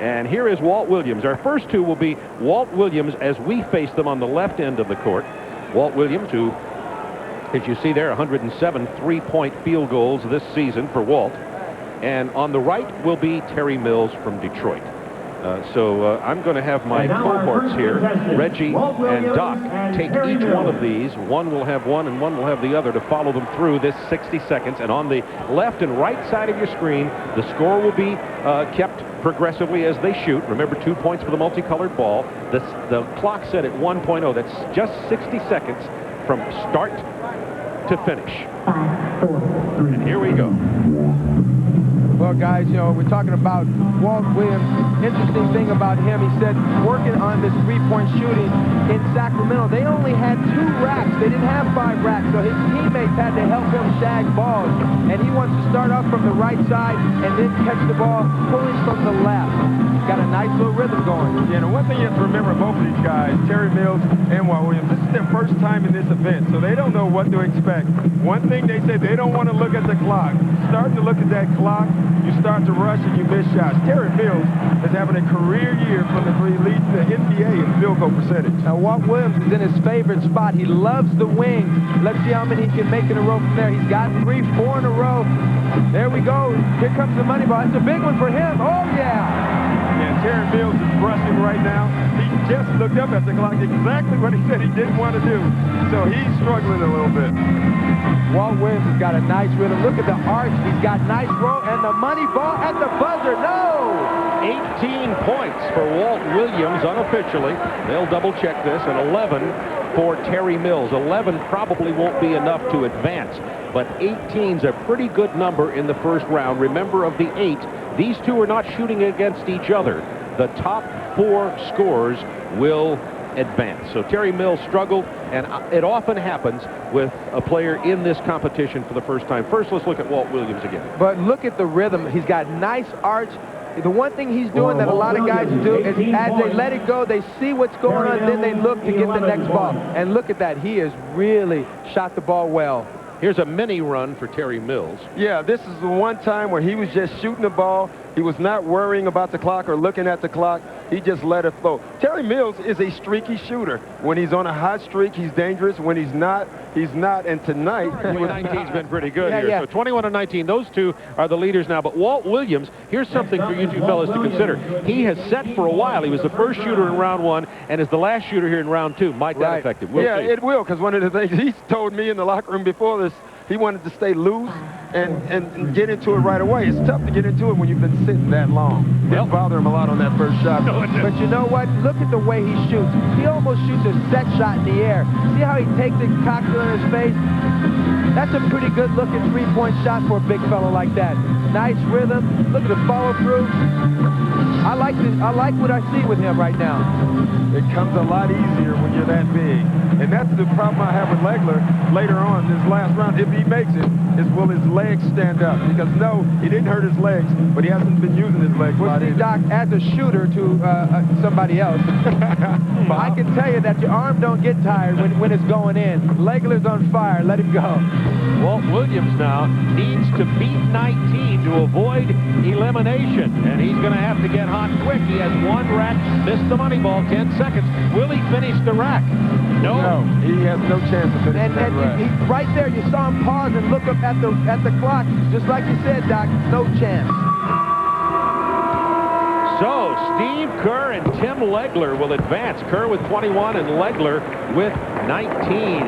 And here is Walt Williams. Our first two will be Walt Williams as we face them on the left end of the court. Walt Williams, who, as you see there, 107 three-point field goals this season for Walt. And on the right will be Terry Mills from Detroit. So I'm going to have my cohorts here, Reggie and Doc, take each one of these. One will have one and one will have the other to follow them through this 60 seconds. And on the left and right side of your screen, the score will be kept progressively as they shoot. Remember, 2 points for the multicolored ball. The clock set at 1.0. That's just 60 seconds from start to finish. 5, 4, 3. And here we go. Well, guys, you know, we're talking about Walt Williams. Interesting thing about him, he said, working on this three-point shooting in Sacramento, they only had 2 racks. They didn't have 5 racks, so his teammates had to help him shag balls. And he wants to start off from the right side and then catch the ball pulling from the left. Got a nice little rhythm going. Yeah, and one thing you have to remember, both of these guys, Terry Mills and Walt Williams, this is their first time in this event, so they don't know what to expect. One thing they said, they don't want to look at the clock. Starting to look at that clock, you start to rush and you miss shots. Terry Mills is having a career year from the three, leads the NBA in field goal percentage. Now, Walt Williams is in his favorite spot. He loves the wings. Let's see how many he can make in a row from there. He's got 3, 4 in a row. There we go. Here comes the money ball. It's a big one for him. Oh, yeah. Yeah, Terry Mills is rushing right now. He just looked up at the clock, exactly what he said he didn't want to do. So he's struggling a little bit. Walt Williams has got a nice rhythm. Look at the arch. He's got nice roll, and the money ball at the buzzer. No! 18 points for Walt Williams unofficially. They'll double check this, and 11 for Terry Mills. 11 probably won't be enough to advance, but 18's a pretty good number in the first round. Remember, of the 8, these two are not shooting against each other. The top 4 scorers will advance. So Terry Mills struggled, and it often happens with a player in this competition for the first time. First, let's look at Walt Williams again. But look at the rhythm. He's got nice arch. The one thing he's doing that a lot of guys do is as they let it go, they see what's going on, then they look to get the next ball. And look at that. He has really shot the ball well. Here's a mini run for Terry Mills. Yeah, this is the one time where he was just shooting the ball. He was not worrying about the clock or looking at the clock. He just let it flow. Terry Mills is a streaky shooter. When he's on a hot streak, he's dangerous. When he's not, he's not. And tonight, 19's been pretty good here. So 21 and 19, those two are the leaders now. But Walt Williams, here's something for you two fellas to consider. He has set for a while. He was the first shooter in round 1 and is the last shooter here in round 2. Might that affect him? We'll see. It will, because one of the things he told me in the locker room before this, he wanted to stay loose and get into it right away. It's tough to get into it when you've been sitting that long. It'll bother him a lot on that first shot. But you know what? Look at the way he shoots. He almost shoots a set shot in the air. See how he takes it, cocks it on his face? That's a pretty good-looking three-point shot for a big fellow like that. Nice rhythm. Look at the follow-through. I like this. I like what I see with him right now. It comes a lot easier when you're that big. And that's the problem I have with Legler later on this last round. If he makes it, is will his legs stand up? Because no, he didn't hurt his legs, but he hasn't been using his legs. Well, see, Doc, as a shooter to somebody else, I can tell you that your arm don't get tired when it's going in. Legler's on fire. Let him go. Walt Williams now needs to beat 19 to avoid elimination, and he's going to have to get hot quick. He has 1 rack, missed the money ball, 10 seconds. Will he finish the rack? No, he has no chance to finish that rack. He, right there, you saw him pause and look up at the clock. Just like you said, Doc, no chance. So Steve Kerr and Tim Legler will advance. Kerr with 21 and Legler with 19.